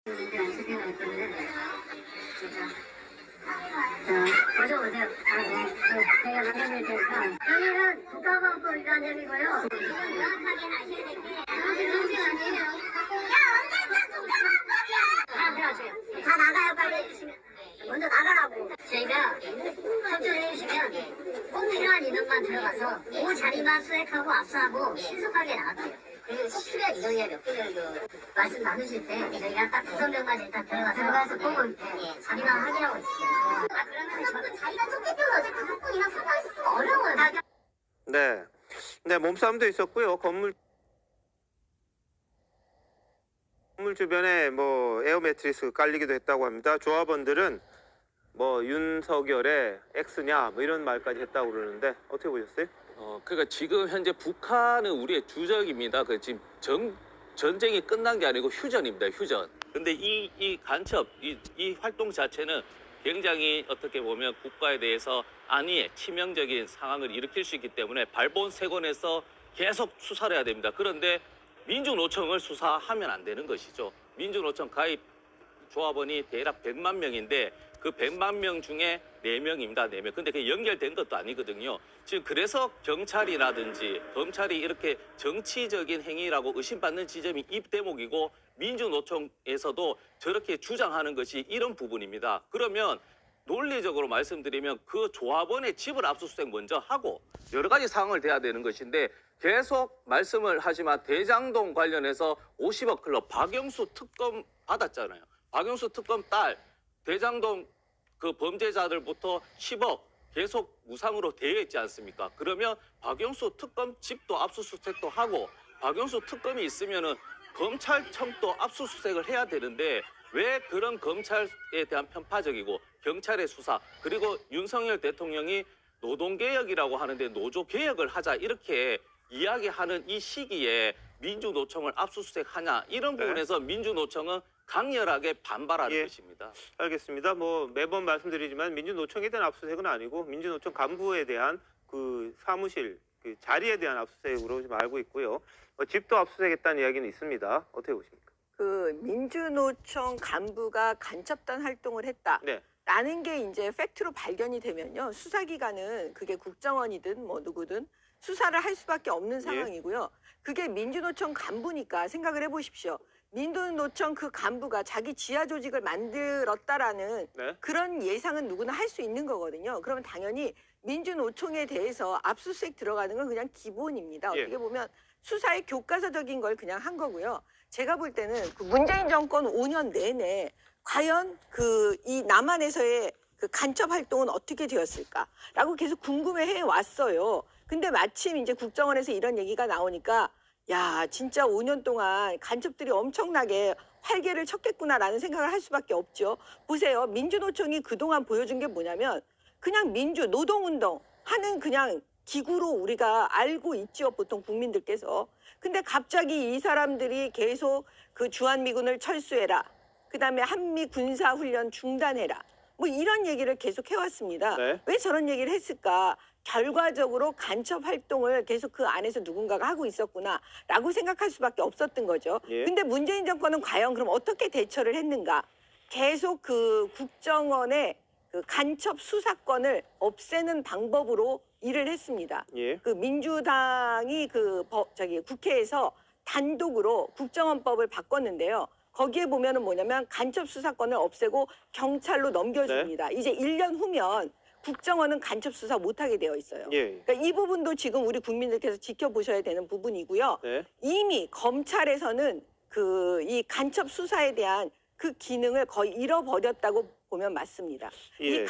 어서 오세요. 제가 만들어드릴 테니까 여기는 국가보안법이라는 얘기고요. 이건 명확하게 아셔야 될 게 정신 아니에요. 야, 언제부터 국가보안법이야? 다 들어가세요. 다 나가요, 빨리. 먼저 나가라고. 저희가 협조해 주시면 꼭 필요한 인원만 들어가서 그 자리만 수색하고 압수하고 신속하게 나갈게요. 그 수련 이동이 몇 분을 말씀 나누실 때 저희가 딱 5명만 일단 들어가서 꼭 자리만 확인하고 있을게요. 그러면 저는 자기가 쫓기면 어제 5분이랑 상관있으면 어려워요. 네. 네, 몸싸움도 있었고요. 건물 주변에 뭐 에어 매트리스 깔리기도 했다고 합니다. 조합원들은 뭐 윤석열의 X냐 뭐 이런 말까지 했다고 그러는데 어떻게 보셨어요? 그러니까 지금 현재 북한은 우리의 주적입니다. 지금 전쟁이 끝난 게 아니고 휴전입니다. 휴전. 근데 이 간첩, 이 활동 자체는 굉장히 어떻게 보면 국가에 대해서 안위에 치명적인 상황을 일으킬 수 있기 때문에 발본색원에서 계속 수사를 해야 됩니다. 그런데 민주노총을 수사하면 안 되는 것이죠. 민주노총 가입 조합원이 대략 100만 명인데 그 100만 명 중에 4명입니다. 4명. 근데 그게 연결된 것도 아니거든요. 지금 그래서 경찰이라든지 검찰이 이렇게 정치적인 행위라고 의심받는 지점이 이 대목이고 민주노총에서도 저렇게 주장하는 것이 이런 부분입니다. 그러면 논리적으로 말씀드리면 그 조합원의 집을 압수수색 먼저 하고 여러 가지 상황을 대야 되는 것인데 계속 말씀을 하지만 대장동 관련해서 50억 클럽 박영수 특검 받았잖아요. 박영수 특검 딸 대장동 그 범죄자들부터 10억 계속 무상으로 대여 있지 않습니까? 그러면 박영수 특검 집도 압수수색도 하고 박영수 특검이 있으면은 검찰청도 압수수색을 해야 되는데 왜 그런 검찰에 대한 편파적이고 경찰의 수사 그리고 윤석열 대통령이 노동개혁이라고 하는데 노조개혁을 하자 이렇게 이야기하는 이 시기에 민주노총을 압수수색하냐 이런 부분에서 민주노총은 강렬하게 반발하는 것입니다. 알겠습니다. 뭐 매번 말씀드리지만 민주노총에 대한 압수수색은 아니고 민주노총 간부에 대한 그 사무실 그 자리에 대한 압수수색으로 지금 알고 있고요. 집도 압수수색했다는 이야기는 있습니다. 어떻게 보십니까? 그 민주노총 간부가 간첩단 활동을 했다. 네. 라는 게 이제 팩트로 발견이 되면요. 수사기관은 그게 국정원이든 뭐 누구든 수사를 할 수밖에 없는 상황이고요. 그게 민주노총 간부니까 생각을 해보십시오. 민주노총 그 간부가 자기 지하 조직을 만들었다라는 그런 예상은 누구나 할 수 있는 거거든요. 그러면 당연히 민주노총에 대해서 압수수색 들어가는 건 그냥 기본입니다. 어떻게 보면 수사의 교과서적인 걸 그냥 한 거고요. 제가 볼 때는 그 문재인 정권 5년 내내 과연 그 이 남한에서의 그 간첩 활동은 어떻게 되었을까라고 계속 궁금해해 왔어요. 근데 마침 이제 국정원에서 이런 얘기가 나오니까 야, 진짜 5년 동안 간첩들이 엄청나게 활개를 쳤겠구나라는 생각을 할 수밖에 없죠. 보세요. 민주노총이 그동안 보여준 게 뭐냐면 그냥 노동운동 하는 그냥 기구로 우리가 알고 있죠. 보통 국민들께서. 근데 갑자기 이 사람들이 계속 그 주한미군을 철수해라. 그다음에 한미 군사훈련 중단해라. 뭐 이런 얘기를 계속 해왔습니다. 왜 저런 얘기를 했을까? 결과적으로 간첩 활동을 계속 그 안에서 누군가가 하고 있었구나라고 생각할 수밖에 없었던 거죠. 근데 문재인 정권은 과연 그럼 어떻게 대처를 했는가? 계속 그 국정원의 그 간첩 수사권을 없애는 방법으로 일을 했습니다. 그 민주당이 국회에서 단독으로 국정원법을 바꿨는데요. 거기에 보면은 뭐냐면 간첩 수사권을 없애고 경찰로 넘겨줍니다. 이제 1년 후면 국정원은 간첩 수사 못하게 되어 있어요. 그러니까 이 부분도 지금 우리 국민들께서 지켜보셔야 되는 부분이고요. 이미 검찰에서는 그 이 간첩 수사에 대한 그 기능을 거의 잃어버렸다고 보면 맞습니다. 이